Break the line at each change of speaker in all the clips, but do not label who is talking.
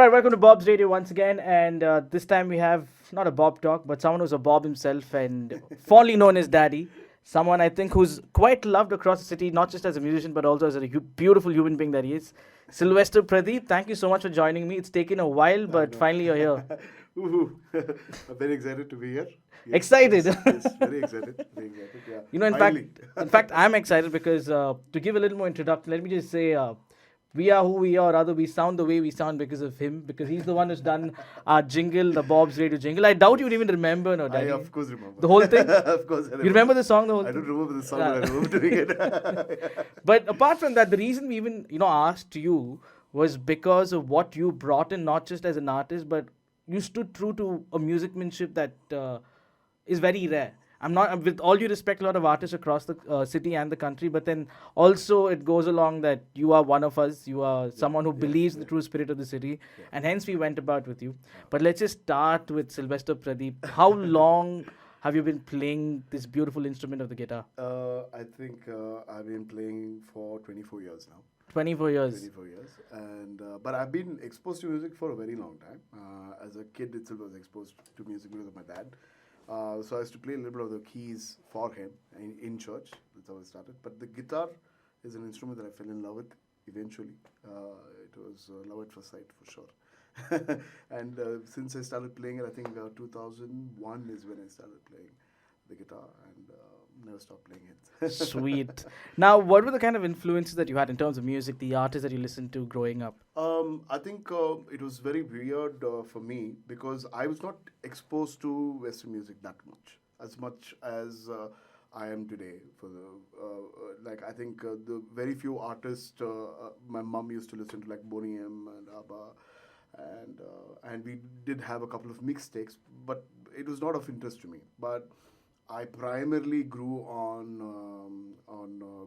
right, welcome to Bob's Radio once again, and this time we have not a Bob talk, but someone who's a Bob himself and fondly known as Daddy. Someone I think who's quite loved across the city, not just as a musician, but also as a beautiful human being that he is. Sylvester Pradeep, thank you so much for joining me. It's taken a while, but finally you're here.
I'm very excited to be here. Yes,
Excited.
Yes, very excited. Very excited. Yeah.
You know, in fact, I'm excited because to give a little more introduction, let me just say we are who we are, or rather, we sound the way we sound because of him, because he's the one who's done our jingle, the Bob's Radio jingle. I doubt you'd even remember, no, Daddy.
I of course remember.
The whole thing?
Of course I remember.
You remember the song, the whole
I
thing?
don't remember the song, but I remember doing it.
But apart from that, the reason we even, asked you was because of what you brought in, not just as an artist, but you stood true to a musicmanship that is very rare. I'm not, with all due respect, a lot of artists across the city and the country, but then also it goes along that you are one of us. You are someone who believes in the true spirit of the city, and hence we went about with you. But let's just start with Sylvester Pradeep. How long have you been playing this beautiful instrument of the guitar?
I think I've been playing for 24 years now.
24 years.
24 years. And but I've been exposed to music for a very long time. As a kid itself, I was exposed to music because of my dad. So I used to play a little bit of the keys for him in church. That's how I started. But the guitar is an instrument that I fell in love with eventually. It was love at first sight for sure. And since I started playing it, I think 2001 is when I started playing the guitar and never stopped playing it.
Sweet. Now, what were the kind of influences that you had in terms of music, the artists that you listened to growing up?
I think it was very weird for me because I was not exposed to Western music that much as I am today. For the I think the very few artists my mom used to listen to, like Boney M and ABBA, and we did have a couple of mixtapes, but it was not of interest to me. But I primarily grew on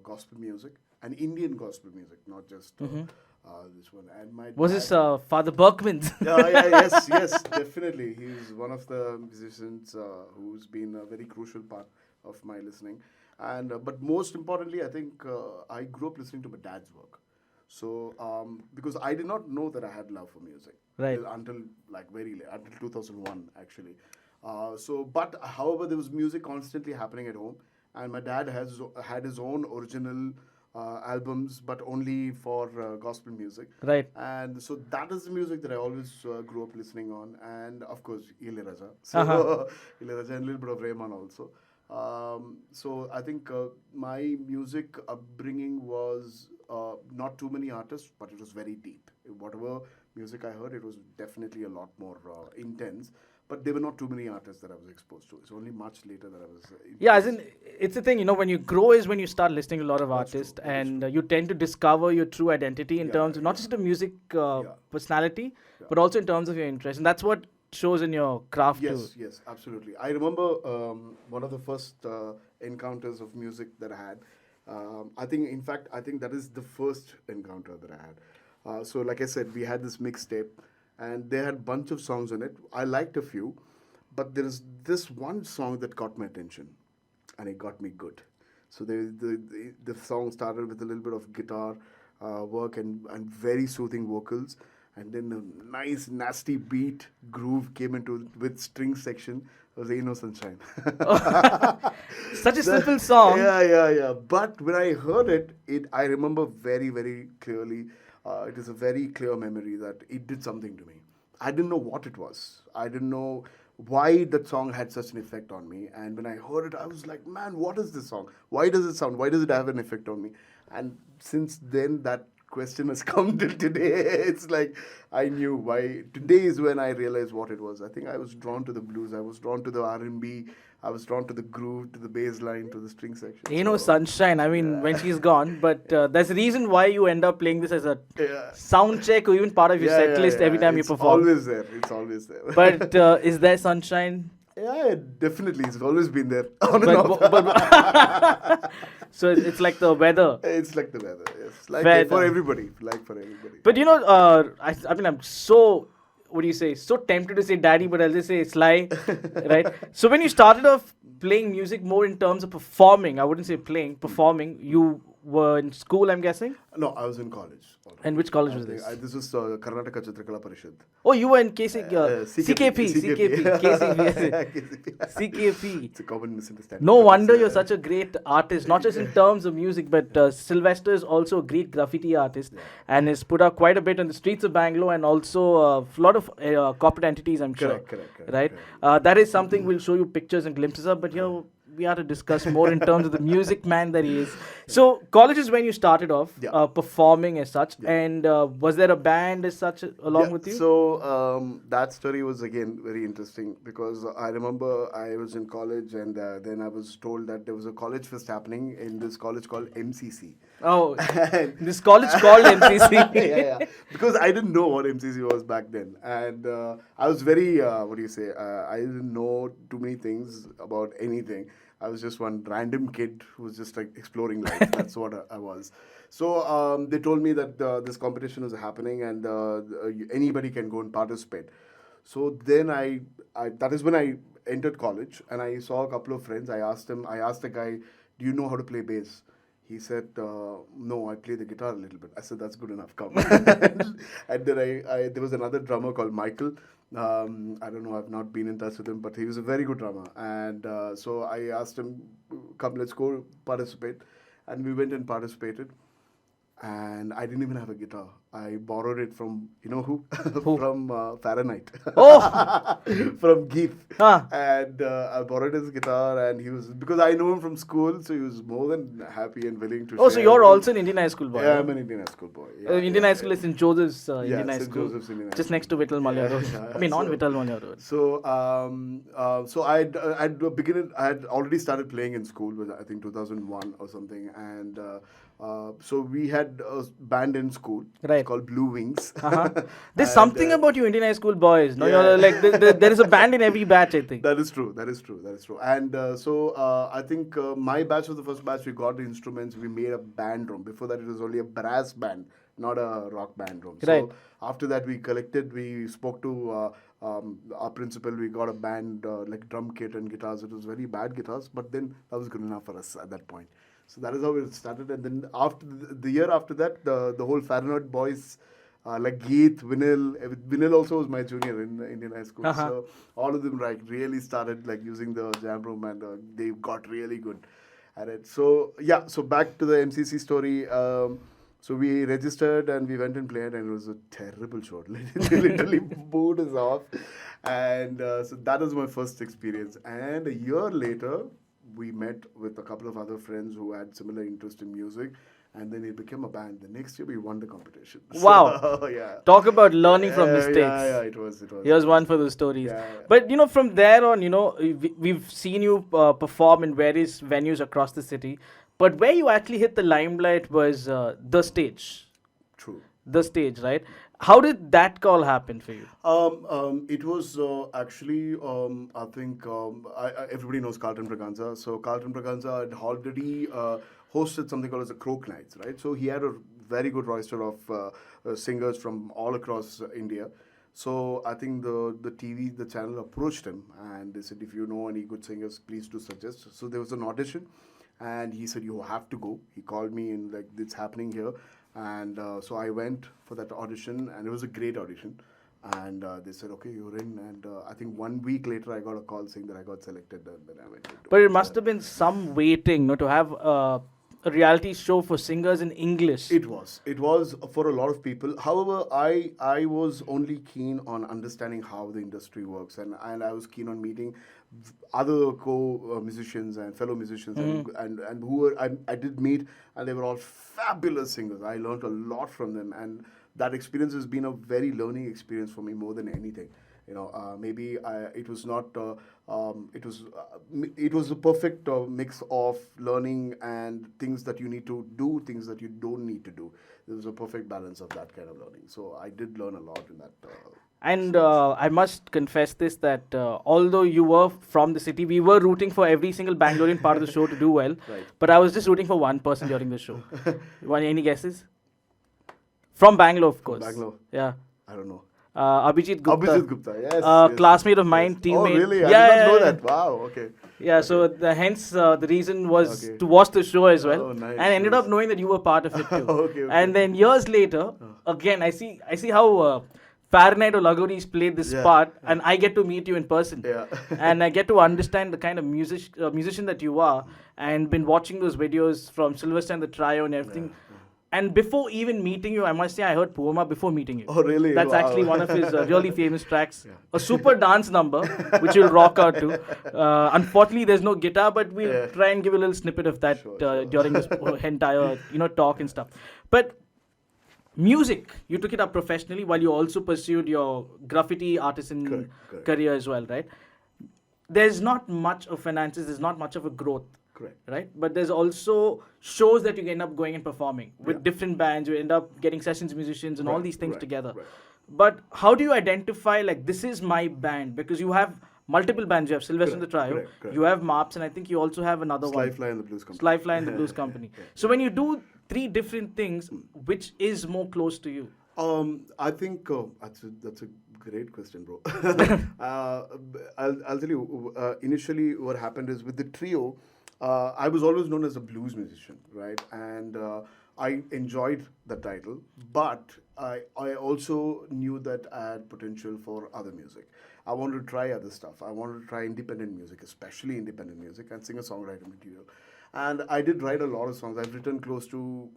gospel music and Indian gospel music, not just this one. And my
Was this Father Berkman's?
yes, definitely. He's one of the musicians who's been a very crucial part of my listening. And but most importantly, I think I grew up listening to my dad's work. So because I did not know that I had love for music until very late, until 2001 actually. But however, there was music constantly happening at home, and my dad had his own original albums, but only for gospel music.
Right.
And so that is the music that I always grew up listening on, and of course, Ilayaraja. So Ilayaraja and a little bit of Rahman also. So I think my music upbringing was not too many artists, but it was very deep. Whatever music I heard, it was definitely a lot more intense. But there were not too many artists that I was exposed to. It's only much later that I was...
it's the thing, when you grow is when you start listening to a lot of artists, and you tend to discover your true identity in terms of not just the music personality, but also in terms of your interest. And that's what shows in your craft too.
Yes, absolutely. I remember one of the first encounters of music that I had. I think that is the first encounter that I had. So like I said, we had this mixtape, and they had a bunch of songs on it. I liked a few, but there is this one song that caught my attention, and it got me good. So the song started with a little bit of guitar work and very soothing vocals, and then a nice nasty beat groove came into with string section. It was Ain't No Sunshine.
Such a simple song.
Yeah. But when I heard it, I remember very, very clearly. It is a very clear memory that it did something to me. I didn't know what it was. I didn't know why that song had such an effect on me. And when I heard it, I was like, man, what is this song? Why does it have an effect on me? And since then, that question has come till today. It's like I knew why. Today is when I realized what it was. I think I was drawn to the blues. I was drawn to the R&B. I was drawn to the groove, to the bass line, to the string section.
Sunshine. I mean, when she's gone. But there's a reason why you end up playing this as a sound check or even part of your set list every time you perform.
It's always there.
But is there sunshine?
Yeah, definitely. It's always been there.
So it's like the weather.
It's like the weather, yes. For everybody.
But I'm so... What do you say? So tempted to say daddy, but I'll just say Sly, right? So when you started off playing music more in terms of performing, I wouldn't say playing, performing, you were in school, I'm guessing.
No, I was in college already.
And which college was
think
this?
This was Karnataka Chitrakala Parishad.
Oh, you were in CKP.
It's a common misunderstanding.
No
but
wonder
it's,
you're such a great artist, not just in terms of music, but Sylvester is also a great graffiti artist and has put out quite a bit on the streets of Bangalore and also a lot of corporate entities, I'm sure.
Correct.
Right? That is something we'll show you pictures and glimpses of, but we are to discuss more in terms of the music man that he is. So, college is when you started off performing as such, and was there a band as such along with you?
So that story was again very interesting because I remember I was in college and then I was told that there was a college fest happening in this college called MCC.
Oh, this college called MCC.
yeah. Because I didn't know what MCC was back then, and I was very I didn't know too many things about anything. I was just one random kid who was just like exploring life. That's what I was. So they told me that this competition was happening and anybody can go and participate. So then I that is when I entered college and I saw a couple of friends. I asked the guy, "Do you know how to play bass?" He said, "No, I play the guitar a little bit." I said, "That's good enough, come." And then there was another drummer called Michael. I don't know, I've not been in touch with him, but he was a very good drummer. And so I asked him, "Come, let's go participate." And we went and participated. And I didn't even have a guitar. I borrowed it from, you know who? From Fahrenheit.
Oh!
From Geeth.
Huh.
And I borrowed his guitar and he was, because I know him from school, so he was more than happy and willing to share.
So you're also an Indian high school boy?
Yeah, I'm an Indian high school boy. Yeah,
Indian high school is St. Joseph's Indian high
St.
school.
Joseph's Indian
just
high
next to Vittal Malya Road. I mean, on Vittal Malya Road.
So I had already started playing in school, was I think 2001 or something, and so we had a band in school.
Right.
It's called Blue Wings.
There's something about you Indian high school boys. No, you're like there is a band in every batch, I think.
That is true. And I think my batch was the first batch. We got the instruments. We made a band room. Before that, it was only a brass band, not a rock band room.
Right.
So after that, we spoke to our principal. We got a band like drum kit and guitars. It was very bad guitars, but then that was good enough for us at that point. So that is how it started. And then after the year after that, the whole Fahrenheit boys, like Geeth, Vinil also was my junior in Indian high school. So all of them like really started like using the jam room and they got really good at it. So yeah, so back to the MCC story. So we registered and we went and played and it was a terrible show. Literally booed us off. And so that was my first experience. And a year later, we met with a couple of other friends who had similar interest in music, and then it became a band. The next year, we won the competition.
Wow!
So, yeah.
Talk about learning from mistakes.
Yeah, it was.
Here's one for those stories.
Yeah.
But from there on, we've seen you perform in various venues across the city. But where you actually hit the limelight was the stage.
True.
The stage, right? How did that call happen for you?
It was actually, I think, everybody knows Carlton Braganza. So Carlton Braganza had already hosted something called as the Croak Nights, right? So he had a very good roster of singers from all across India. So I think the channel approached him and they said, if you know any good singers, please do suggest. So there was an audition and he said, you have to go. He called me and like, it's happening here. And so I went for that audition, and it was a great audition. And they said, okay, you're in. And I think 1 week later, I got a call saying that I got selected. And then I went.
But it must have been some waiting, to have a reality show for singers in English.
It was for a lot of people. However, I was only keen on understanding how the industry works, and I was keen on meeting other co-musicians and fellow musicians and who were I did meet, and they were all fabulous singers. I learned a lot from them, and that experience has been a very learning experience for me more than anything. Maybe it was not. It was a perfect mix of learning and things that you need to do, things that you don't need to do. There was a perfect balance of that kind of learning. So I did learn a lot in that.
And I must confess this, that although you were from the city, we were rooting for every single Bangalorean part of the show to do well.
Right.
But I was just rooting for one person during the show. Any guesses? From Bangalore, of course.
Bangalore.
Yeah.
I don't know.
Abhijit Gupta.
Abhijit Gupta, yes.
Classmate of mine, teammate.
Oh, really? I did not know that. Wow, okay.
Yeah, so
Okay.
hence the reason was
Okay.
to watch the show as well,
Oh, nice,
and ended up
nice.
knowing that you were part of it too.
Okay, okay.
And then years later, again, I see how Fahrenheit or Lagoris played this
Yeah,
part,
yeah,
and I get to meet you in person,
yeah.
and I get to understand the kind of musician that you are, and been watching those videos from Sylvester and the Trio and
Yeah,
everything.
yeah.
And before even meting you, I must say I heard Puoma before meeting you.
Oh, really?
That's actually
Wow.
one of his really famous tracks,
Yeah.
a super dance number, which you'll rock out to. Unfortunately, there's no guitar, but we'll
Yeah.
try and give a little snippet of that
Sure, sure.
during this entire talk and stuff. But music, you took it up professionally while you also pursued your graffiti artisan
Correct, correct.
career as well, right? There's not much of finances, there's not much of a growth,
Correct.
right? But there's also shows that you end up going and performing with
Yeah.
different bands. You end up getting sessions musicians and all
Right,
these things
right,
together.
right.
But how do you identify like this is my band? Because you have multiple bands. You have Sylvester and the
Correct,
Trio.
correct, correct.
You have Marps, and I think you also have another
Sly
one.
Fly and the Blues Company.
Sly Fly and the Blues Company.
Yeah.
So when you do three different things, which is more close to you?
I think that's a great question, bro. I'll tell you. Initially, what happened is with the trio, I was always known as a blues musician, right? And I enjoyed the title, but I also knew that I had potential for other music. I wanted to try other stuff. I wanted to try independent music, especially independent music, and singer-songwriter material. And I did write a lot of songs. I've written close to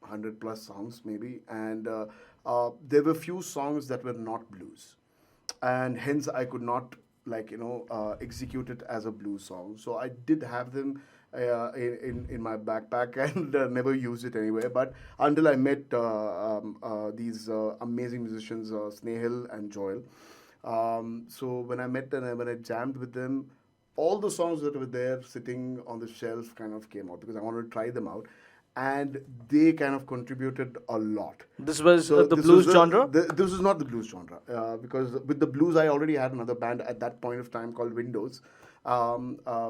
100 plus songs maybe, and there were few songs that were not blues, and hence I could not execute it as a blues song. So I did have them in my backpack and never used it anywhere. But until I met these amazing musicians, Snehal and Joel. So when I met them and when I jammed with them, all the songs that were there sitting on the shelf kind of came out because I wanted to try them out, and they kind of contributed a lot.
This was
So
the
this
blues
was
genre.
this is not the blues genre because with the blues I already had another band at that point of time called Windows,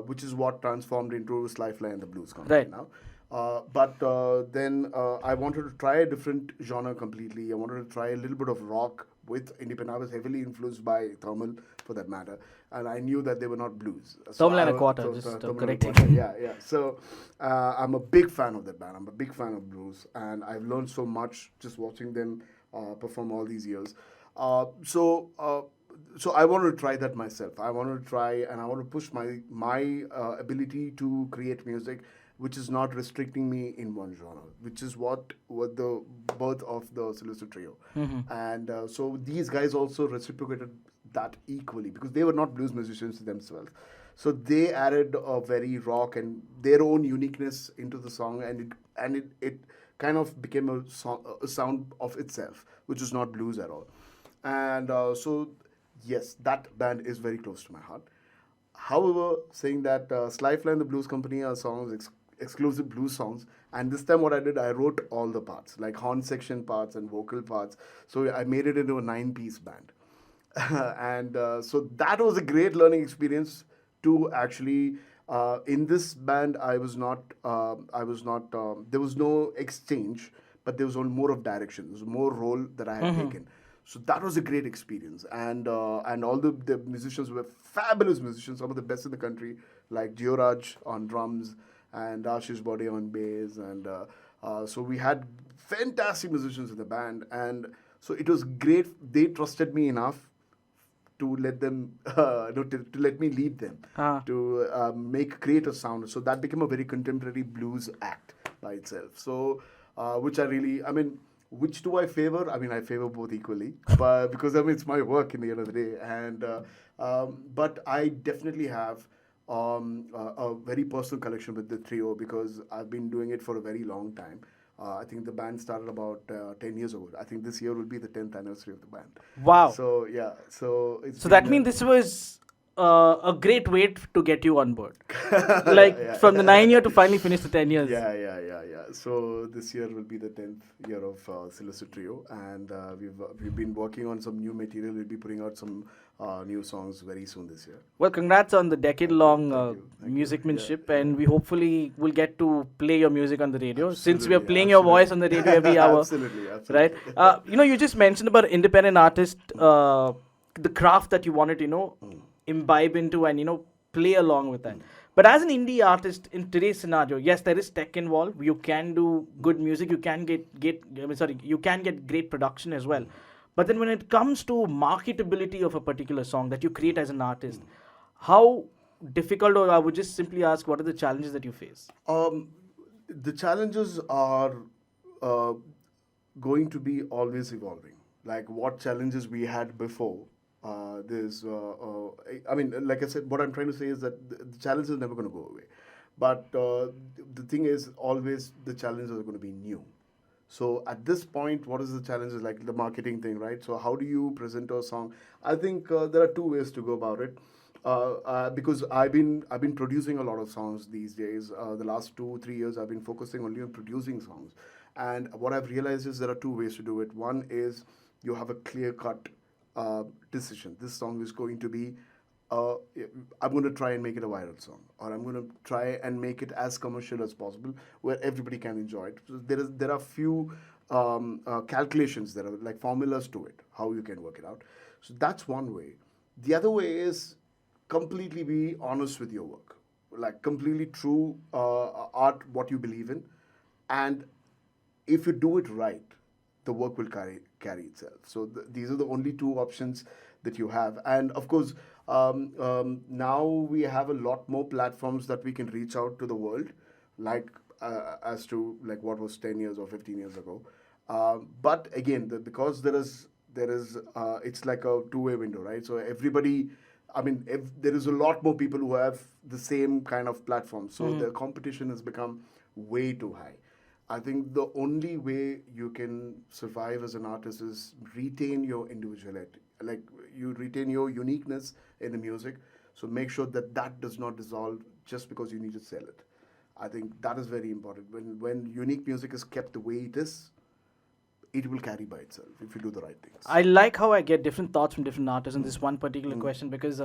which is what transformed into Sly Fly and the Blues Company
Right.
now. But then I wanted to try a different genre completely. I wanted to try a little bit of rock with independent. I was heavily influenced by Thermal, for that matter, and I knew that they were not blues.
Thermal and
I
a
was-
Quarter,
so-
just
Thermal and a
correcting.
Quarter, yeah, yeah. So I'm a big fan of that band. I'm a big fan of blues, and I've learned so much just watching them perform all these years. So I wanted to try that myself. I wanted to try, and I want to push my ability to create music, which is not restricting me in one genre, which is what the birth of the Sylvester Trio. And so these guys also reciprocated that equally because they were not blues musicians themselves. So they added a very rock and their own uniqueness into the song, and it kind of became a sound of itself, which is not blues at all. And so yes, that band is very close to my heart. However, saying that Sly Fly and the Blues Company are songs, exclusive blues songs, and this time what I did, I wrote all the parts, like horn section parts and vocal parts. So I made it into a 9-piece band. And so that was a great learning experience to actually. In this band, there was no exchange, but there was only more of direction. There was more role that I had taken. So that was a great experience, and all the musicians were fabulous musicians, some of the best in the country, like Dioraj on drums and Ashish Body on bass, and so we had fantastic musicians in the band, and so it was great. They trusted me enough to let them to let me lead them to create a sound. So that became a very contemporary blues act by itself. So which I mean, which do I favor? I mean, I favor both equally, but because I mean it's my work in the end of the day. And but I definitely have a very personal connection with the trio because I've been doing it for a very long time. I think the band started about 10 years ago. I think this year will be the 10th anniversary of the band.
Wow.
So yeah, so it's
So that
been,
means this was a great way to get you on board. Like from the 9 year to finally finish the 10 years.
yeah. So this year will be the 10th year of Sylvester Trio, and we've been working on some new material. We'll be putting out some new songs very soon this year.
Well, congrats on the decade-long
Thank you.
musicmanship,
Yeah.
and we hopefully will get to play your music on the radio since we are
Absolutely,
playing your voice
absolutely.
on the radio every hour.
Absolutely.
Right? You just mentioned about independent artist, the craft that you wanted to, imbibe into and, play along with that. But as an indie artist in today's scenario, yes, there is tech involved. You can do good music. You can you can get great production as well. But then when it comes to marketability of a particular song that you create as an artist, how difficult, or I would just simply ask, what are the challenges that you face?
The challenges are uh, going to be always evolving. Like what challenges we had before. I mean, like I said, what I'm trying to say is that the challenge is never going to go away. But the thing is, always the challenges are going to be new. So at this point, what is the challenge? Is like the marketing thing, right? So how do you present a song? I think there are two ways to go about it. Because I've been producing a lot of songs these days. The last 2 3 years, I've been focusing only on producing songs, and what I've realized is there are two ways to do it. One is you have a clear cut decision. This song is going to be. Uh, I'm going to try and make it a viral song, or I'm going to try and make it as commercial as possible, where everybody can enjoy it. So there are few calculations, there are like formulas to it, how you can work it out. So that's one way. The other way is completely be honest with your work, like completely true art, what you believe in, and if you do it right, the work will carry itself. So these are the only two options that you have, and of course, now we have a lot more platforms that we can reach out to the world, like as to like what was 10 years or 15 years ago. But again, because there is it's like a two-way window, right? So everybody. I mean, if there is a lot more people who have the same kind of platform, so the competition has become way too high. I think the only way you can survive as an artist is retain your individuality, like you retain your uniqueness in the music. So make sure that that does not dissolve just because you need to sell it. I think that is very important. When unique music is kept the way it is, it will carry by itself if you do the right things.
I like how I get different thoughts from different artists on this one particular question because,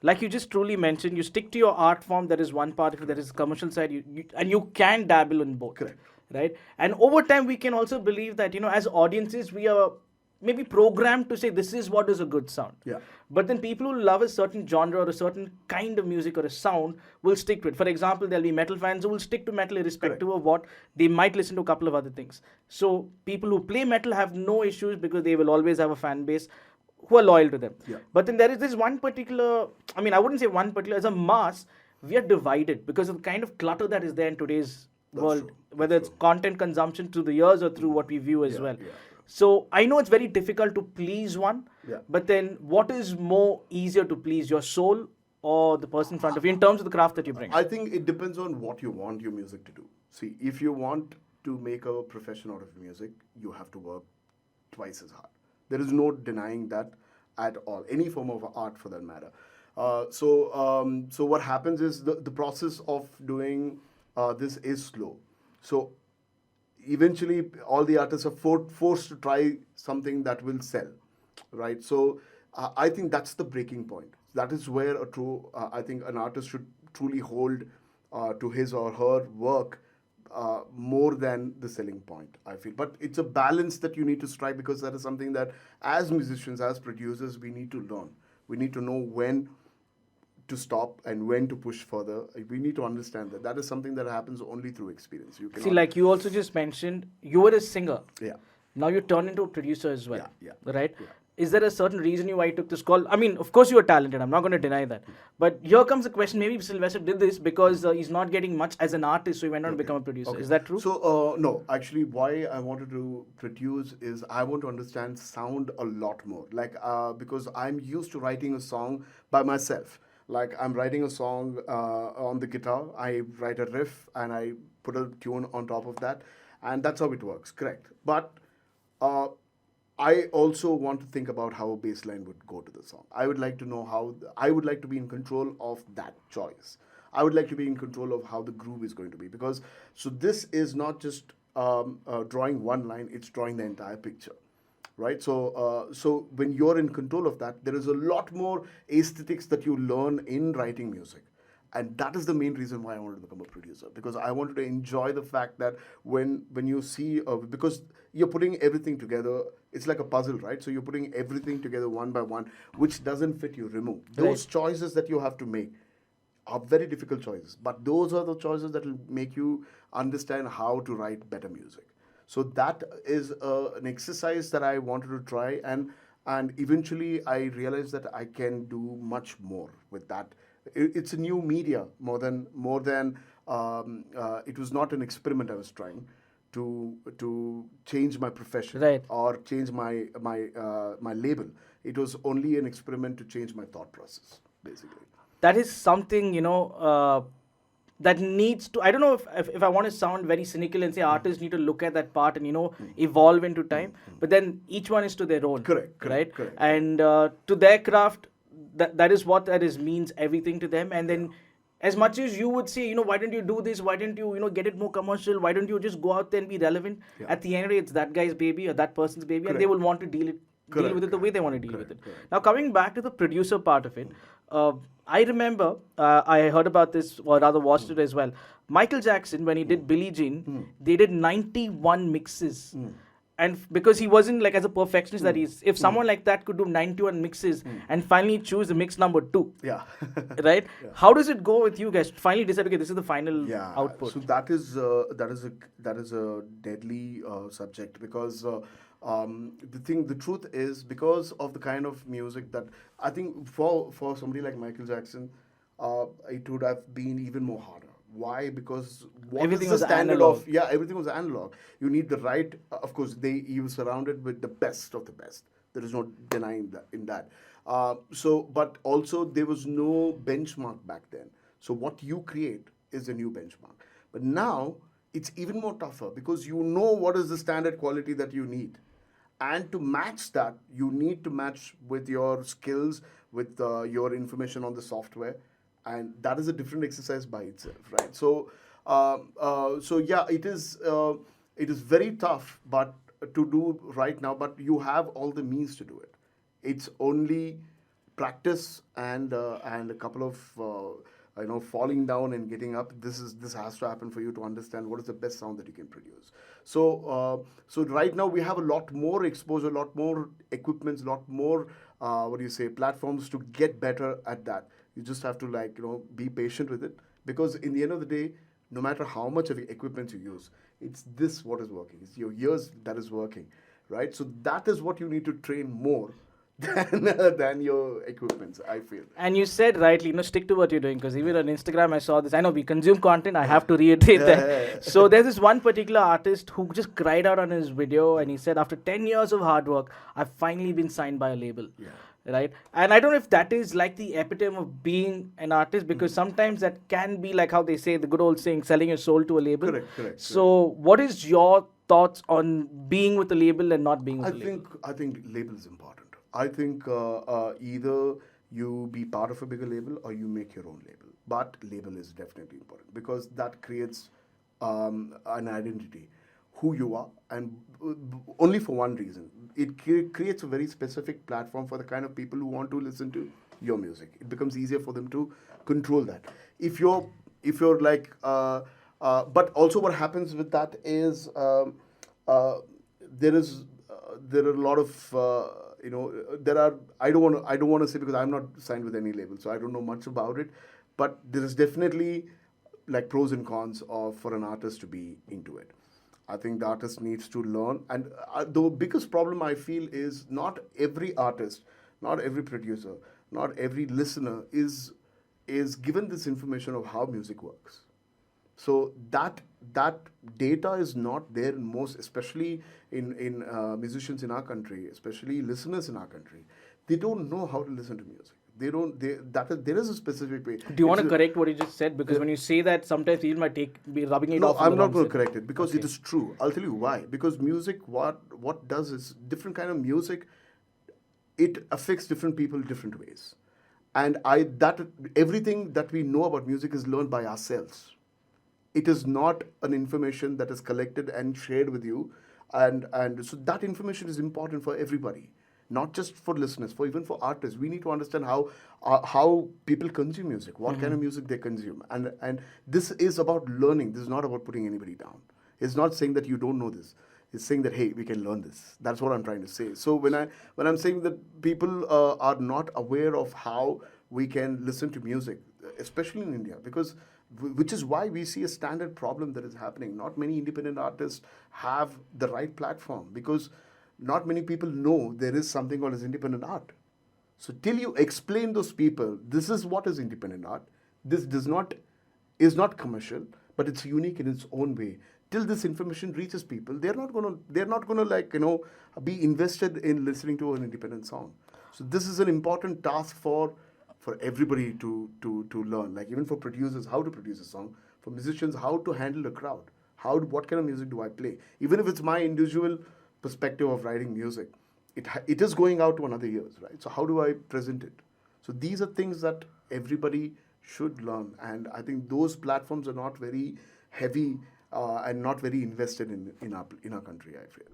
like you just truly mentioned, you stick to your art form. That is one part of it. That is commercial side. And you can dabble in both.
Correct.
Right. And over time, we can also believe that as audiences, we are maybe programmed to say this is what is a good sound.
Yeah.
But then people who love a certain genre or a certain kind of music or a sound will stick to it. For example, there'll be metal fans who will stick to metal irrespective of what they might listen to a couple of other things. So people who play metal have no issues because they will always have a fan base who are loyal to them.
Yeah.
But then there is this one particular, I mean, I wouldn't say one particular, as a mass, we are divided because of the kind of clutter that is there in today's world,
true.
whether
That's
it's content consumption through the years or through what we view as well. So I know it's very difficult to please one, but then what is more easier to please, your soul or the person in front of you in terms of the craft that you bring?
I think it depends on what you want your music to do. See, if you want to make a profession out of music, you have to work twice as hard. There is no denying that at all. Any form of art, for that matter. So what happens is the process of doing this is slow. So eventually all the artists are forced to try something that will sell, right? So I think that's the breaking point. That is where a true I think an artist should truly hold to his or her work more than the selling point, I feel. But it's a balance that you need to strike, because that is something that as musicians, as producers, we need to learn. We need to know when to stop and when to push further. We need to understand that is something that happens only through experience. You cannot.
See, like you also just mentioned, you were a singer.
Yeah.
Now you turn into a producer as well.
Yeah.
Right?
Yeah.
Is there a certain reason why you took this call? I mean, of course you are talented. I'm not going to deny that. But here comes the question. Maybe Sylvester did this because he's not getting much as an artist, so he went on to become a producer.
Okay.
Is that true?
So, no. Actually, why I wanted to produce is I want to understand sound a lot more. Like, because I'm used to writing a song by myself. Like, I'm writing a song on the guitar. I write a riff and I put a tune on top of that. And that's how it works. Correct. But I also want to think about how a bass line would go to the song. I would like to know how, I would like to be in control of that choice. I would like to be in control of how the groove is going to be. Because, so this is not just drawing one line, it's drawing the entire picture. Right? So when you're in control of that, there is a lot more aesthetics that you learn in writing music. And that is the main reason why I wanted to become a producer, because I wanted to enjoy the fact that when you see, because you're putting everything together, it's like a puzzle, right? So you're putting everything together one by one, which doesn't fit, you remove. Those choices that you have to make are very difficult choices, but those are the choices that will make you understand how to write better music. So that is an exercise that I wanted to try, and eventually I realized that I can do much more with that. It's a new media more than it was not an experiment I was trying to change my profession
Right.
or change my label. It was only an experiment to change my thought process, basically.
That is something, that needs to, I don't know if I want to sound very cynical and say artists need to look at that part and evolve into time, but then each one is to their own.
Correct, correct,
Right?
correct, correct.
And to their craft, that is what that is means everything to them. And then as much as you would say, why don't you do this, why don't you get it more commercial, why don't you just go out there and be relevant,
Yeah.
at the end of the day it's that guy's baby or that person's baby, and they
Correct.
will want to deal
Correct,
with it the way
correct,
they want to deal
correct,
with it.
correct.
Now, coming back to the producer part of it, I remember I heard about this, or rather watched it as well. Michael Jackson, when he did Billie Jean, they did 91 mixes. And because he wasn't like as a perfectionist that he's, if someone like that could do 91 mixes and finally choose the mix number 2,
Yeah.
right? How does it go with you guys? Finally decide, okay, this is the final
Yeah.
output.
So that is a deadly subject, because the truth is, because of the kind of music that I think for somebody like Michael Jackson, it would have been even more harder. Why? Because what
Everything
is the
was
standard
analog.
of, yeah, everything was analog. You need the right, of course, he was surrounded with the best of the best. There is no denying that in that. But also there was no benchmark back then. So what you create is a new benchmark. But now it's even more tougher, because you know what is the standard quality that you need, and to match that you need to match with your skills, with your information on the software, and that is a different exercise by itself, right? So yeah, it is very tough, but to do right now, but you have all the means to do it. It's only practice and a couple of falling down and getting up. This has to happen for you to understand what is the best sound that you can produce. So right now we have a lot more exposure, a lot more equipments, a lot more what do you say, platforms to get better at that. You just have to be patient with it, because in the end of the day, no matter how much of the equipment you use, it's this what is working. It's your ears that is working, right? So that is what you need to train more than your equipments, I feel.
And you said rightly, stick to what you're doing, because even on Instagram I saw this. I know we consume content. I have to reiterate that. So there's this one particular artist who just cried out on his video, and he said, after 10 years of hard work, I've finally been signed by a label.
Yeah.
Right? And I don't know if that is like the epitome of being an artist, because sometimes that can be like how they say, the good old saying, selling your soul to a label.
Correct.
So what is your thoughts on being with a label and not being with a label?
I think label is important. I think either you be part of a bigger label or you make your own label. But label is definitely important, because that creates an identity, who you are, and only for one reason. It creates a very specific platform for the kind of people who want to listen to your music. It becomes easier for them to control that. If you're like, but also what happens with that is there are a lot of there are, I don't want to say, because I'm not signed with any label, so I don't know much about it, but there is definitely like pros and cons of for an artist to be into it. I think the artist needs to learn, and the biggest problem I feel is not every artist, not every producer, not every listener is given this information of how music works. So that data is not there in most, especially in musicians in our country, especially listeners in our country. They don't know how to listen to music. There is a specific way.
Do you want to correct what you just said? Because when you say that, sometimes people might be rubbing it
No,
off. on
I'm
the
not
wrong
going to
side.
correct it, because it is true. I'll tell you why. Because music, what does is different kind of music. It affects different people different ways, and everything that we know about music is learned by ourselves. It is not an information that is collected and shared with you, and so that information is important for everybody, not just for listeners, for even for artists. We need to understand how people consume music, what kind of music they consume, and this is about learning. This is not about putting anybody down. It's not saying that you don't know this. It's saying that, hey, we can learn this. That's what I'm trying to say. So when I'm saying that people are not aware of how we can listen to music, especially in India, because which is why we see a standard problem that is happening. Not many independent artists have the right platform, because not many people know there is something called as independent art. So till you explain those people, this is what is independent art. This does not is not commercial, but it's unique in its own way. Till this information reaches people, they're not gonna like be invested in listening to an independent song. So this is an important task for everybody to learn. Like even for producers, how to produce a song. For musicians, how to handle a crowd. What kind of music do I play? Even if it's my individual perspective of writing music, it is going out to another ears, right? So how do I present it? So these are things that everybody should learn, and I think those platforms are not very heavy and not very invested in our country, I feel.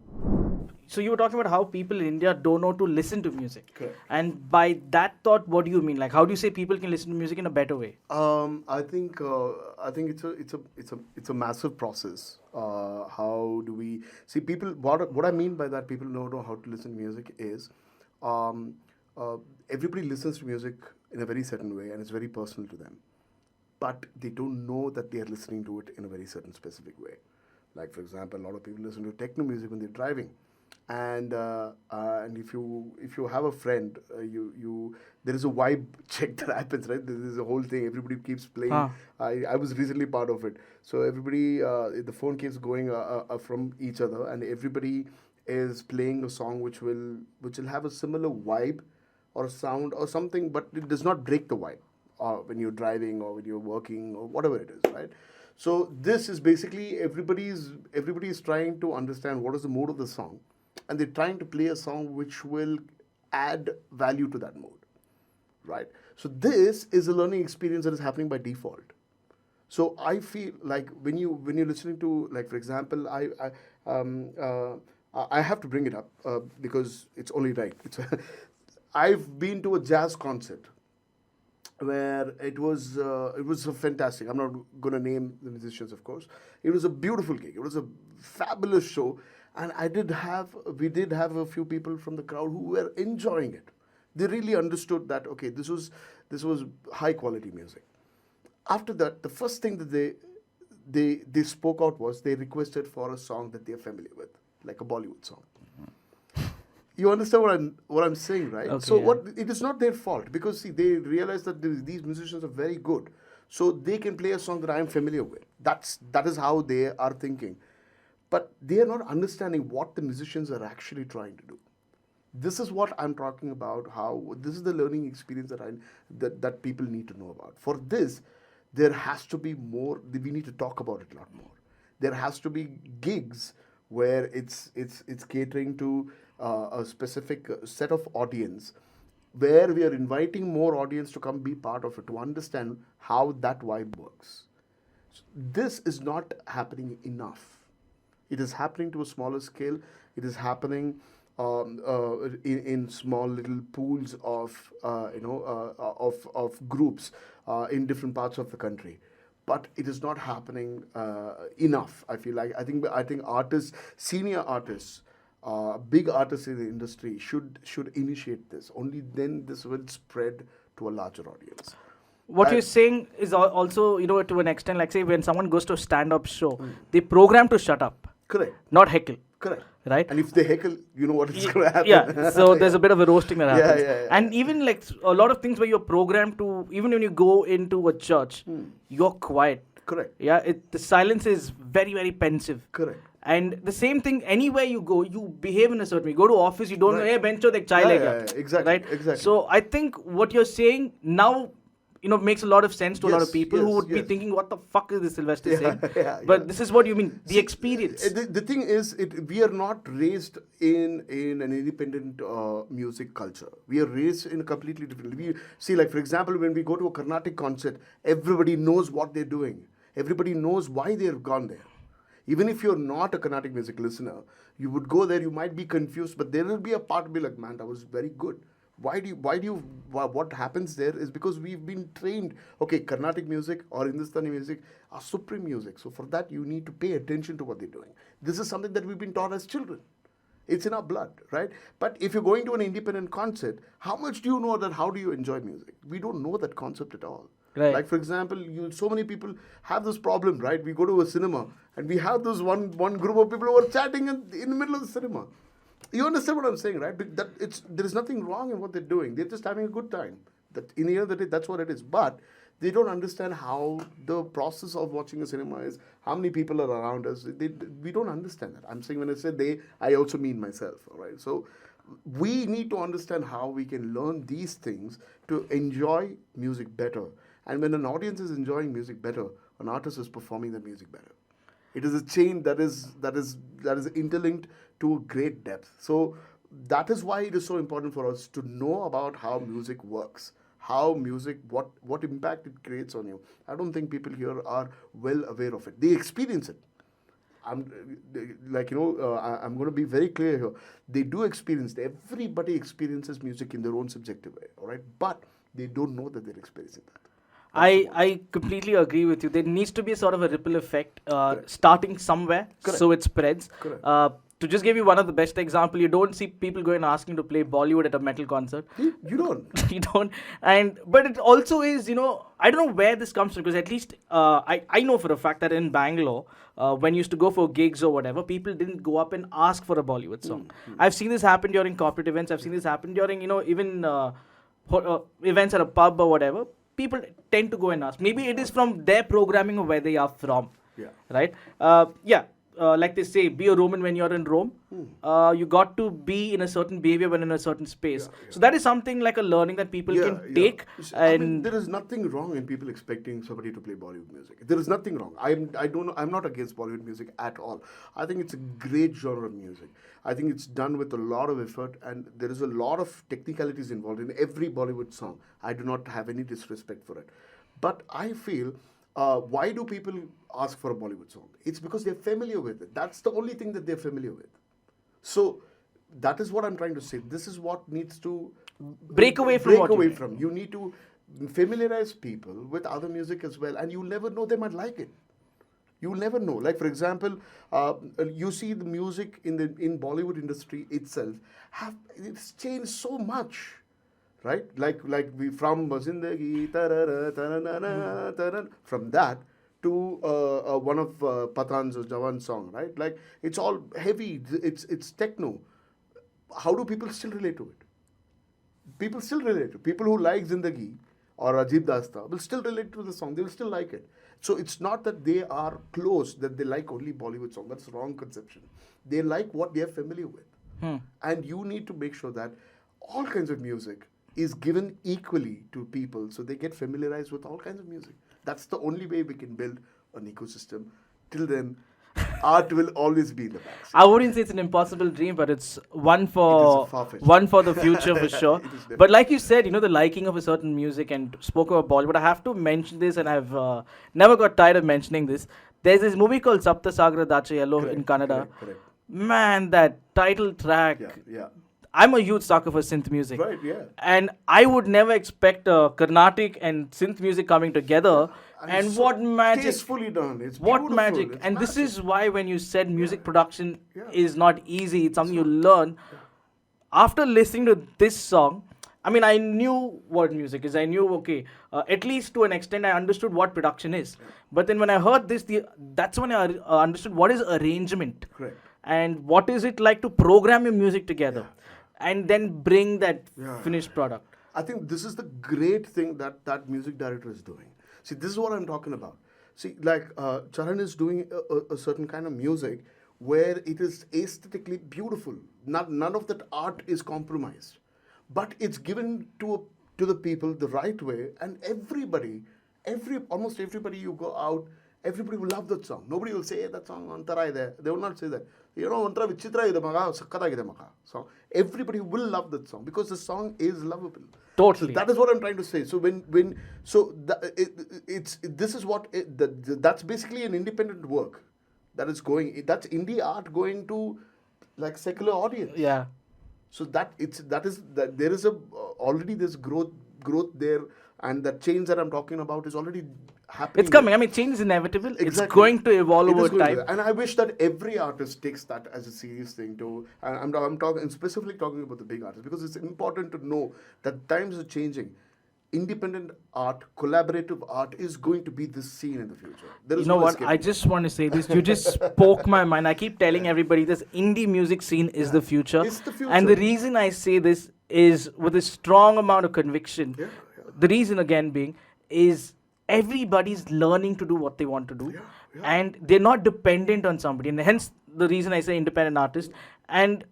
So you were talking about how people in India don't know to listen to music.
Correct.
And by that thought, what do you mean? Like, how do you say people can listen to music in a better way?
I think it's a massive process. How do we see people? What I mean by that, people don't know how to listen to music is, um, everybody listens to music in a very certain way, and it's very personal to them. But they don't know that they are listening to it in a very certain specific way. Like for example, a lot of people listen to techno music when they're driving, and if you have a friend, you there is a vibe check that happens, right? There is a whole thing. Everybody keeps playing.
Huh.
I was recently part of it. So everybody, the phone keeps going from each other, and everybody is playing a song which will have a similar vibe or sound or something, but it does not break the vibe when you're driving or when you're working or whatever it is, right? So this is basically everybody is trying to understand what is the mood of the song, and they're trying to play a song which will add value to that mood, right? So this is a learning experience that is happening by default. So I feel like when you're listening to, like for example, I have to bring it up because it's only right. I've been to a jazz concert where it was a fantastic. I'm not going to name the musicians, of course. It was a beautiful gig. It was a fabulous show, and we did have a few people from the crowd who were enjoying it. They really understood that okay, this was high quality music. After that, the first thing that they spoke out was they requested for a song that they're familiar with, like a Bollywood song. You understand what I'm saying, right?
Okay,
So
yeah.
it is not their fault, because see, they realize that these musicians are very good, so they can play a song that I am familiar with. That is how they are thinking, but they are not understanding what the musicians are actually trying to do. This is what I'm talking about. How this is the learning experience that people need to know about. For this, there has to be more. We need to talk about it a lot more. There has to be gigs where it's catering to a specific set of audience, where we are inviting more audience to come be part of it, to understand how that vibe works. So this is not happening enough. It is happening to a smaller scale. It is happening in small little pools of of groups in different parts of the country. But it is not happening enough. I feel like I think artists, senior artists, big artists in the industry should initiate this. Only then this will spread to a larger audience.
What you're saying is also, to an extent, like say when someone goes to a stand-up show, they program to shut up,
Correct.
not heckle.
Correct.
Right?
And if they heckle, you know what is going to happen.
Yeah, so there's a bit of a roasting that happens.
Yeah.
And even like a lot of things where you're programmed to, even when you go into a church, you're quiet.
Correct.
Yeah, the silence is very, very pensive.
Correct.
And the same thing, anywhere you go, you behave in a certain way. You go to office, you don't
Right.
know, hey, bencho, dek chai lega.
Exactly.
Right?
Exactly.
So I think what you're saying now, makes a lot of sense to a lot of
Yes,
people who
yes,
would be
yes.
thinking, what the fuck is this Sylvester saying?
Yeah.
This is what you mean, the experience.
The thing is, we are not raised in an independent music culture. We are raised in a completely different. We see, like for example, when we go to a Carnatic concert, everybody knows what they're doing. Everybody knows why they've gone there. Even if you're not a Carnatic music listener, you would go there. You might be confused, but there will be a part be like, man, that was very good. What happens there is because we've been trained, okay, Carnatic music or Hindustani music are supreme music. So for that, you need to pay attention to what they're doing. This is something that we've been taught as children. It's in our blood, right? But if you're going to an independent concert, how much do you know that how do you enjoy music? We don't know that concept at all.
Right.
Like for example, so many people have this problem, right? We go to a cinema and we have this one group of people who are chatting in the middle of the cinema. You understand what I'm saying, right? That there is nothing wrong in what they're doing. They're just having a good time. That in the end of the day, that's what it is. But they don't understand how the process of watching a cinema is, how many people are around us. We don't understand that. I'm saying when I say they, I also mean myself. All right. So we need to understand how we can learn these things to enjoy music better. And when an audience is enjoying music better, an artist is performing the music better. It is a chain that is interlinked to a great depth. So that is why it is so important for us to know about how music works, how music, what impact it creates on you. I don't think people here are well aware of it. They experience it. I'm I'm going to be very clear here. They do experience it. Everybody experiences music in their own subjective way, all right? But they don't know that they're experiencing that.
I completely agree with you. There needs to be sort of a ripple effect
Correct.
starting somewhere
Correct.
so it spreads.
Correct.
To just give you one of the best example, you don't see people going asking to play Bollywood at a metal concert.
You don't.
You don't. But it also is, I don't know where this comes from, because at least I know for a fact that in Bangalore, when you used to go for gigs or whatever, people didn't go up and ask for a Bollywood song. I've seen this happen during corporate events. I've seen this happen during, even events at a pub or whatever. People tend to go and ask. Maybe it is from their programming or where they are from.
Yeah.
Right? Like they say, be a Roman when you're in Rome. You got to be in a certain behavior when in a certain space.
Yeah.
So that is something like a learning that people can take.
I mean, there is nothing wrong in people expecting somebody to play Bollywood music. There is nothing wrong. I'm not against Bollywood music at all. I think it's a great genre of music. I think it's done with a lot of effort, and there is a lot of technicalities involved in every Bollywood song. I do not have any disrespect for it. But I feel, why do people ask for a Bollywood song? It's because they're familiar with it. That's the only thing that they're familiar with. So that is what I'm trying to say. This is what needs to
break away from.
You need to familiarize people with other music as well, and you'll never know, they might like it. You'll never know. Like for example, you see the music in Bollywood industry itself it's changed so much, right? Like we from Zindagi from that to one of Pathan's Jawan song, right? Like it's all heavy. It's techno. How do people still relate to it? People still relate to it. People who like Zindagi or Ajib Dasta will still relate to the song. They will still like it. So it's not that they are close, that they like only Bollywood song. That's wrong conception. They like what they are familiar with. And you need to make sure that all kinds of music is given equally to people so they get familiarized with all kinds of music. That's the only way we can build an ecosystem. Till then, art will always be in the back.
I wouldn't say it's an impossible dream, but it's one for the future for sure. But like you said, the liking of a certain music, and spoke about Bollywood. I have to mention this, and I've never got tired of mentioning this. There's this movie called Sapta Sagra Dacha Yellow in Kannada.
Correct.
Man, that title track.
Yeah.
I'm a huge sucker for synth music.
Right, yeah.
And I would never expect Carnatic and synth music coming together. And
so
what magic.
Tastefully done. It's
what
beautiful.
magic.
It's
And
massive.
this is why when you said music production is not easy, it's something you learn. After listening to this song, I mean, I knew what music is. I knew, okay, at least to an extent, I understood what production is. But then when I heard this, that's when I understood what is arrangement.
Correct.
And what is it like to program your music together. And then bring that finished product.
I think this is the great thing that music director is doing. See, this is what I'm talking about. See, like Charan is doing a certain kind of music where it is aesthetically beautiful. None of that art is compromised, but it's given to the people the right way, and almost everybody you go out, everybody will love that song. Nobody will say, hey, that song antara ide. They will not say that. Ontara vichitra ide maga, sakkatagide maga. So everybody will love that song because the song is lovable.
Totally.
So that is what I'm trying to say. So that's basically an independent work that is going. That's indie art going to like secular audience.
Yeah.
So there is already this growth there, and that change that I'm talking about is already happening.
It's coming. I mean, change is inevitable.
Exactly.
It's going to evolve over
going
time.
to. And I wish that every artist takes that as a serious thing too. And I'm specifically talking about the big artists, because it's important to know that times are changing. independent art, collaborative art is going to be this scene in the future. There
You
is
know
no
what? I
escaping it.
just want to say this. You just spoke my mind. I keep telling everybody this indie music scene is the future.
It's the
And
future.
the reason I say this is with a strong amount of conviction.
Yeah, yeah,
The reason, again, being is everybody's learning to do what they want to do.
yeah, yeah.
And they're not dependent on somebody. And hence the reason I say independent artist. And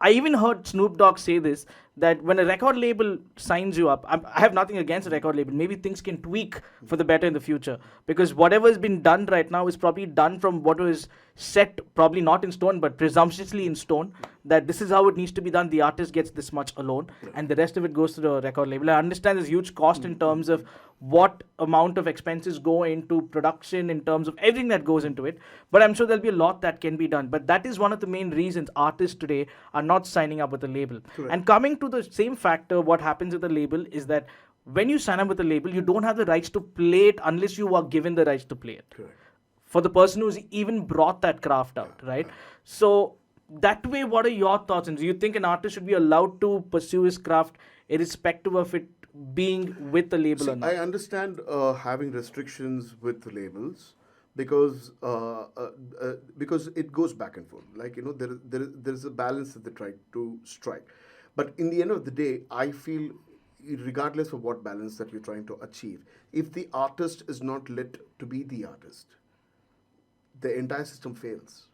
I even heard Snoop Dogg say this, that when a record label signs you up, I have nothing against a record label. Maybe things can tweak for the better in the future, because whatever has been done right now is probably done from what was set, probably not in stone, but presumptuously in stone. That this is how it needs to be done. The artist gets this much alone, and the rest of it goes to the record label. I understand there's huge cost in terms of what amount of expenses go into production, in terms of everything that goes into it. But I'm sure there'll be a lot that can be done. But that is one of the main reasons artists today are not signing up with a label.
Correct.
And coming to the same factor, what happens with the label is that when you sign up with a label, you don't have the rights to play it unless you are given the rights to play it.
Correct.
For the person who's even brought that craft out, right? So that way, what are your thoughts? And do you think an artist should be allowed to pursue his craft irrespective of it being with the label
See,
or not?
I understand having restrictions with the labels because because it goes back and forth. Like there is a balance that they try to strike, but in the end of the day, I feel regardless of what balance that you're trying to achieve, if the artist is not let to be the artist, the entire system fails.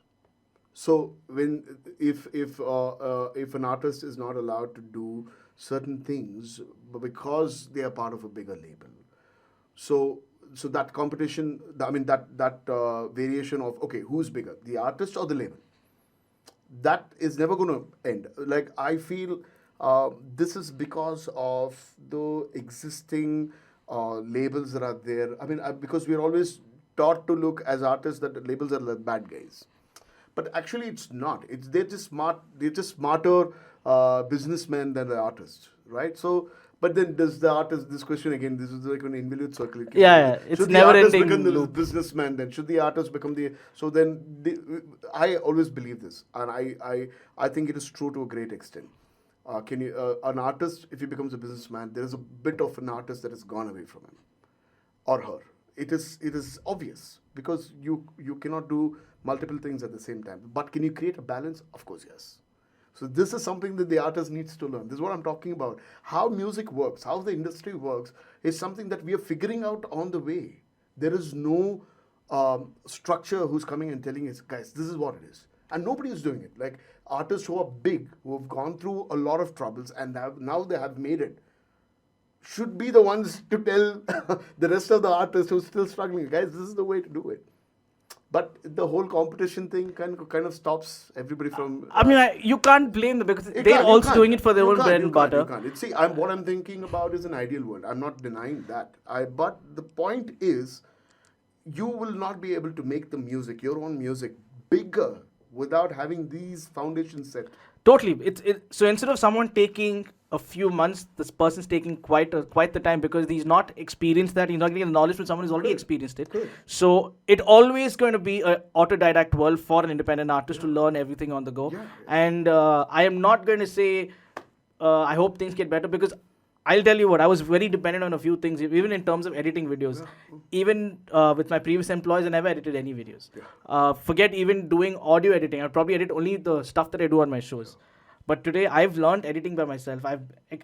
So when if an artist is not allowed to do certain things because they are part of a bigger label, so that competition, I mean that variation of okay, who's bigger, the artist or the label, that is never going to end. Like I feel this is because of the existing labels that are there. I mean, because we're always taught to look as artists that the labels are the bad guys, but actually it's not. It's they're just smart. They're just smarter businessmen than the artists, right? So. But then does the artist, this question again, this is like an involute circle.
Yeah, it's
should the
never
artist
ending
become the
loop.
businessman then? Should the artist become the... So then, I always believe this. And I think it is true to a great extent. An artist, if he becomes a businessman, there is a bit of an artist that has gone away from him or her. It is obvious because you cannot do multiple things at the same time. But can you create a balance? Of course, yes. So this is something that the artist needs to learn. This is what I'm talking about. How music works, how the industry works, is something that we are figuring out on the way. There is no structure who's coming and telling us, guys, this is what it is. And nobody is doing it. Like artists who are big, who have gone through a lot of troubles and now they have made it, should be the ones to tell the rest of the artists who are still struggling, guys, this is the way to do it. But the whole competition thing kind of stops everybody from.
I mean, you can't blame them because
You
they're
can't, you
also
can't.
doing it for their
You
own
can't,
bread
you
and
can't,
butter.
You can't. See, what I'm thinking about is an ideal world. I'm not denying that. But the point is, you will not be able to make the music, your own music, bigger without having these foundations set.
Totally. So instead of someone taking a few months, this person's taking quite the time because he's not experienced that. He's not getting the knowledge from someone who's already experienced it.
Correct.
So it always going to be an autodidact world for an independent artist to learn everything on the go.
Yeah.
And I am not going to say I hope things get better because I'll tell you what, I was very dependent on a few things, even in terms of editing videos. Even with my previous employees, I never edited any videos. Forget even doing audio editing. I'll probably edit only the stuff that I do on my shows. But today, I've learned editing by myself. I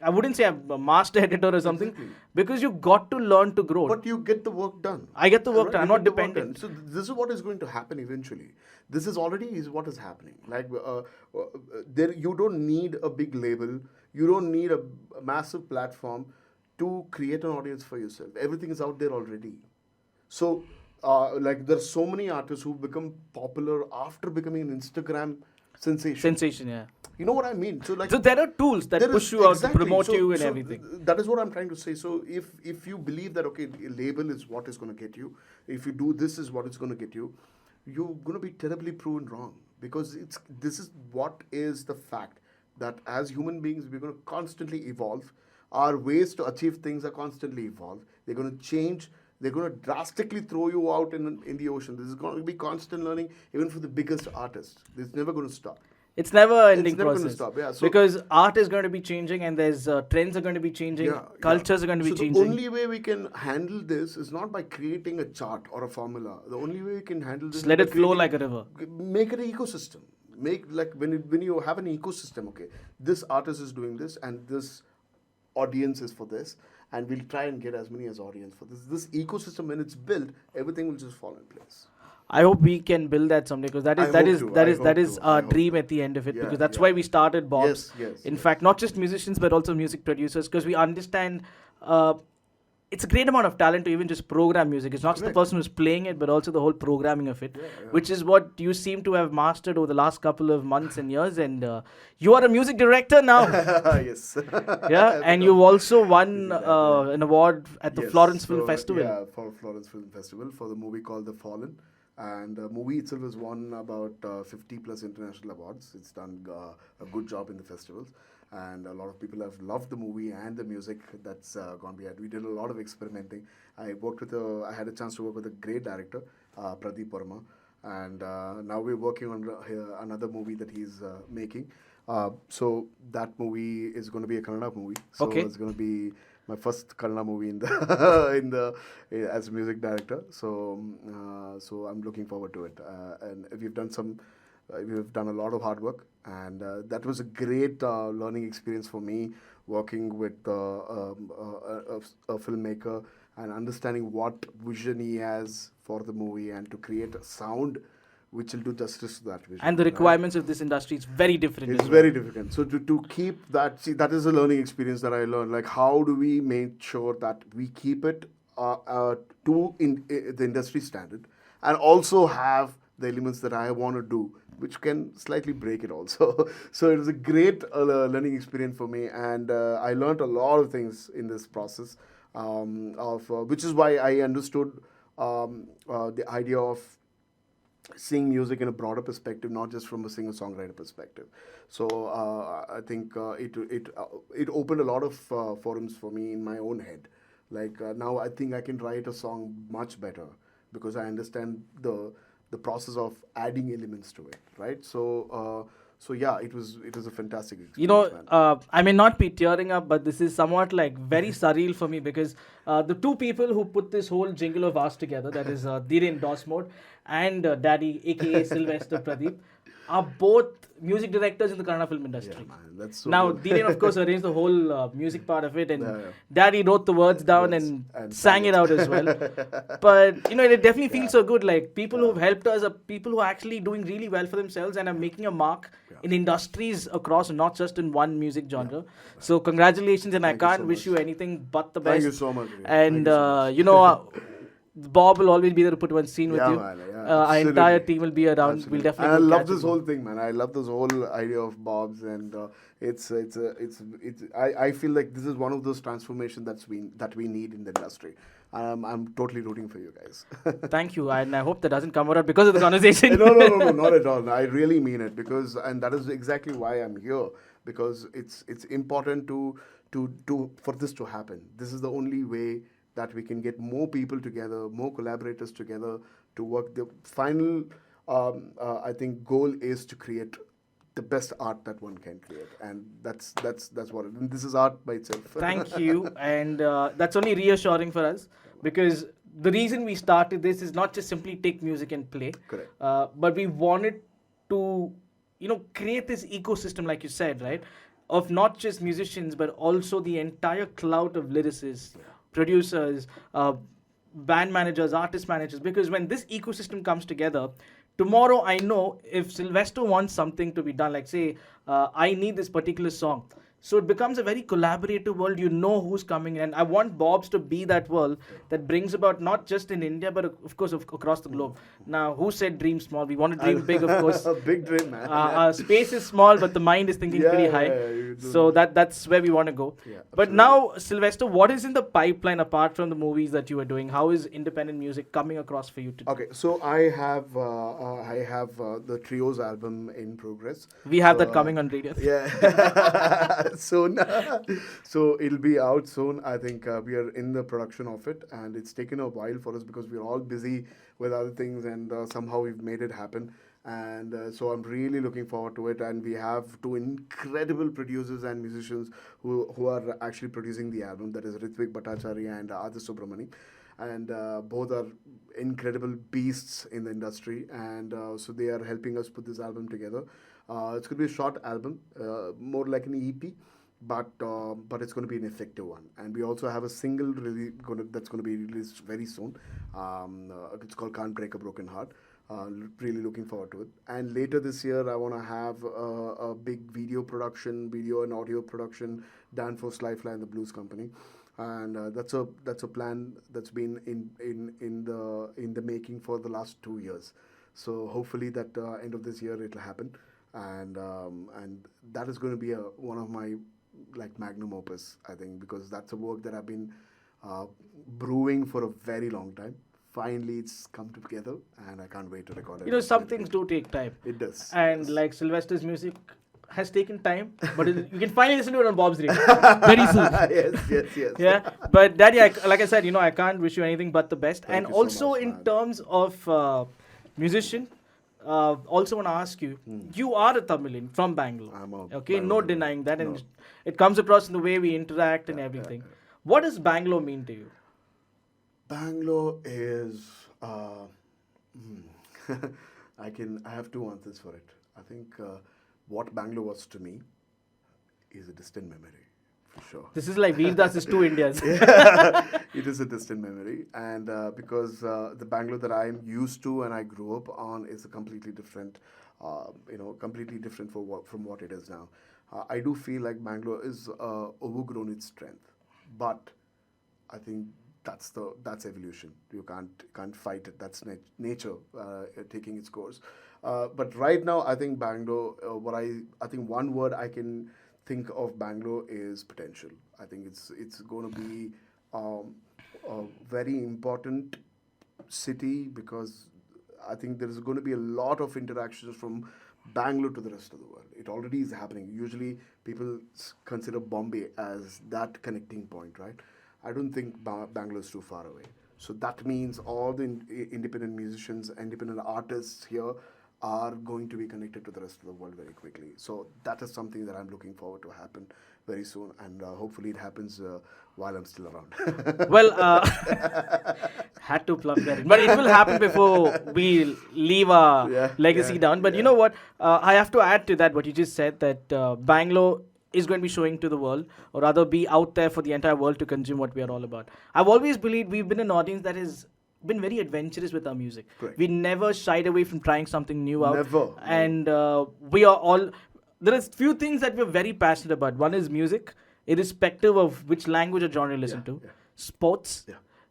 wouldn't say I'm a master editor or something, because you got to learn to grow.
But you get the work done.
I get the work done. I'm
You
not
get the work
dependent.
done. So this is what is going to happen eventually. This is already is what is happening. Like there, you don't need a big label. You don't need a massive platform to create an audience for yourself. Everything is out there already. So like there's so many artists who become popular after becoming an Instagram sensation.
Sensation, yeah.
You know what I mean? So like
So there are tools that
there
push
is-
you out
exactly.
to promote
So-
you and
so
everything.
That is what I'm trying to say. So if you believe that okay, a label is what is going to get you, if you do this is what is going to get you, you're going to be terribly proven wrong because this is what is the fact that as human beings we're going to constantly evolve. Our ways to achieve things are constantly evolve. They're going to change. They're going to drastically throw you out in the ocean. This is going to be constant learning, even for the biggest artists. It's never going to stop.
It's never an
It's
ending
never going to
process.
stop. Yeah. So
Because art is going to be changing, and there's trends are going to be changing,
yeah, yeah.
cultures are going to be
So the
changing.
only way we can handle this is not by creating a chart or a formula. The only way we can handle this
Just
is
let
by
it flow
creating,
like a river.
make it an ecosystem. Make like when you have an ecosystem. Okay, this artist is doing this, and this audience is for this, and we'll try and get as many as audience for this. This ecosystem, when it's built, everything will just fall in place.
I hope we can build that someday, because
I hope to. I
that
hope
is
to. I
our
hope
dream
to.
at the end of it,
Yeah,
because that's
yeah.
why we started Bob's.
Yes, yes.
In
Yes.
fact, not just musicians but also music producers, because we understand uh, it's a great amount of talent to even just program music. It's not just the
Correct.
person who's playing it, but also the whole programming of it,
Yeah, yeah.
which is what you seem to have mastered over the last couple of months and years. And you are a music director now.
Yes.
Yeah,
I've
and
become
you've also won
busy that, yeah.
an award at the
Yes,
Florence Film
so
Festival.
yeah, for Florence Film Festival for the movie called The Fallen, and the movie itself has won about 50 plus international awards. It's done a good job in the festivals, and a lot of people have loved the movie and the music that's gone behind. We did a lot of experimenting. I had a chance to work with a great director, Pradeep Verma, and now we're working on another movie that he's making. So that movie is going to be a Kannada movie. So
Okay.
it's going to be my first Kannada movie in the in the as a music director. So I'm looking forward to it. And we've done a lot of hard work, and that was a great learning experience for me, working with a filmmaker and understanding what vision he has for the movie, and to create a sound which will do justice to that vision.
And the
right?
requirements of this industry is very different.
It's
as well.
very difficult. So to keep that, see, that is a learning experience that I learned. Like, how do we make sure that we keep it the industry standard, and also have the elements that I want to do, which can slightly break it also. So it was a great learning experience for me, and I learned a lot of things in this process, which is why I understood the idea of seeing music in a broader perspective, not just from a singer-songwriter perspective. So I think it opened a lot of forums for me in my own head. Like now, I think I can write a song much better because I understand the process of adding elements to it, right? So yeah, it was a fantastic experience.
You know,
Man.
I may not be tearing up, but this is somewhat like very surreal for me, because the two people who put this whole jingle of ours together, that is Dhiren Dosmod and Daddy, aka Sylvester Pradeep, are both music directors in the Kannada film industry.
Yeah, man, that's so
Now,
good.
Dhiren, of course, arranged the whole music part of it, and
Yeah, yeah.
Daddy wrote the words down
Words
and
and
sang
sang
it
it.
out as well. But, it definitely feels
Yeah.
so good. Like, people
Yeah.
who've helped us are people who are actually doing really well for themselves and are making a mark
Yeah.
in industries across, not just in one music genre. So, congratulations, and
Thank
I
you
can't
so
wish
much.
you anything but the best.
Thank you so much. Riya.
And,
Thank you so much.
Bob will always be there to put one scene with
Yeah,
you.
man, yeah,
Our entire
absolutely.
team will be around.
Absolutely.
We'll definitely
And I
go
love
catch
this
it.
whole thing, man. I love this whole idea of Bob's, and it's I feel like this is one of those transformations that we need in the industry. I'm totally rooting for you guys.
Thank you, and I hope that doesn't come out because of the conversation.
No, not at all. I really mean it, and that is exactly why I'm here, because it's important to for this to happen. This is the only way that we can get more people together, more collaborators together to work. The final, I think, goal is to create the best art that one can create, and that's what it, and this is art by itself.
Thank you, and that's only reassuring for us, because the reason we started this is not just simply take music and play,
Correct.
but we wanted to, create this ecosystem, like you said, right, of not just musicians but also the entire cloud of lyricists, producers, band managers, artist managers. Because when this ecosystem comes together, tomorrow I know if Sylvester wants something to be done, like say, I need this particular song. So it becomes a very collaborative world. You know who's coming in. And I want Bob's to be that world that brings about not just in India, but of course across the globe. Now, who said dream small? We want to dream big, of course.
A big dream, man.
Our space is small, but the mind is thinking pretty high.
You do.
So that's where we want to go.
Yeah,
But
absolutely.
now, Sylvester, what is in the pipeline apart from the movies that you are doing? How is independent music coming across for you today?
Okay, so I have the Trios album in progress.
We have
So,
that coming on radio.
Yeah, soon. So it'll be out soon. I think we are in the production of it, and it's taken a while for us because we're all busy with other things, and somehow we've made it happen. And so I'm really looking forward to it. And we have two incredible producers and musicians who are actually producing the album. That is Ritvik Bhattacharya and Adi Subramani. And both are incredible beasts in the industry. And so they are helping us put this album together. It's going to be a short album, more like an EP, but it's going to be an effective one. And we also have a single that's going to be released very soon. It's called "Can't Break a Broken Heart." Really looking forward to it. And later this year, I want to have a big video and audio production done for Slyfly, the Blues Company. And that's a plan that's been in the making for the last 2 years. So hopefully that end of this year it'll happen, and that is going to be one of my like magnum opus, I think, because that's a work that I've been brewing for a very long time. Finally, it's come together, and I can't wait to record it.
Some things do take time.
It does.
And
yes.
like Sylvester's music has taken time, but you can finally listen to it on Bob's radio very soon.
yes.
Yeah, but Daddy, like I said, I can't wish you anything but the best.
Thank
and
you so
also
much,
in
man.
terms of musician, also want to ask you, you are a Tamilian from Bangalore.
I'm a
Okay,
Bangalore.
no denying that, and
No.
it comes across in the way we interact and everything. What does Bangalore mean to you?
Bangalore is. I have two answers for it. I think what Bangalore was to me is a distant memory, for sure.
This is like Veerdas is two Indias.
It is a distant memory, and because the Bangalore that I am used to and I grew up on is a completely different, completely different from what it is now. I do feel like Bangalore is overgrown its strength, but I think that's evolution. You can't fight it. That's nature taking its course. But right now, I think Bangalore. I think one word I can think of Bangalore is potential. I think it's going to be a very important city, because I think there is going to be a lot of interactions from Bangalore to the rest of the world. It already is happening. Usually, people consider Bombay as that connecting point, right? I don't think Bangalore is too far away. So that means all the independent musicians, independent artists here are going to be connected to the rest of the world very quickly. So that is something that I'm looking forward to happen very soon, and hopefully it happens while I'm still around.
Well, had to plug that in. But it will happen before we leave our legacy down. But you know what? I have to add to that what you just said, that Bangalore is going to be showing to the world, or rather be out there for the entire world to consume what we are all about. I've always believed we've been an audience that has been very adventurous with our music.
Correct.
We never shied away from trying something new out.
Never.
And we are all... There is few things that we're very passionate about. One is music, irrespective of which language or genre you listen to. Sports,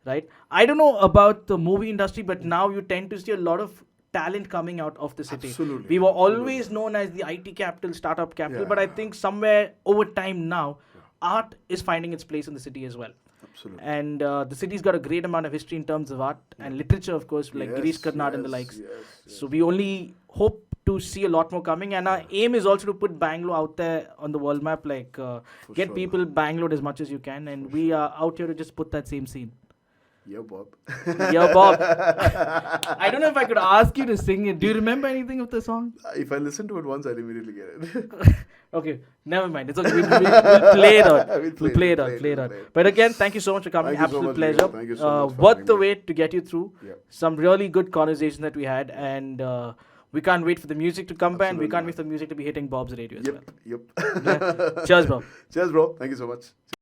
right? I don't know about the movie industry, but now you tend to see a lot of talent coming out of the city.
Absolutely.
We were always known as the IT capital, startup capital, but I think somewhere over time now, art is finding its place in the city as well.
Absolutely.
And the city's got a great amount of history in terms of art and literature, of course, like Girish Karnad and the likes. So we only hope to see a lot more coming, and our aim is also to put Bangalore out there on the world map, like get people Bangalore as much as you can, and we are out here to just put that same scene.
Yeah, Bob.
Yeah, Bob. I don't know if I could ask you to sing it. Do you remember anything of the song?
If I listen to it once, I'll immediately get it.
Okay, never mind. It's okay. We'll play it out.
We'll play it out.
But again, thank you so much for coming.
Thank you so
Absolute
much,
pleasure.
Leo. Thank you so much for
Worth
having
the
me.
wait to get you through. Some really good conversations that we had, and we can't wait for the music to come back, and we can't wait for the music to be hitting Bob's radio as well.
Yep.
Yeah. Cheers, bro.
Cheers, bro. Thank you so much. Cheers.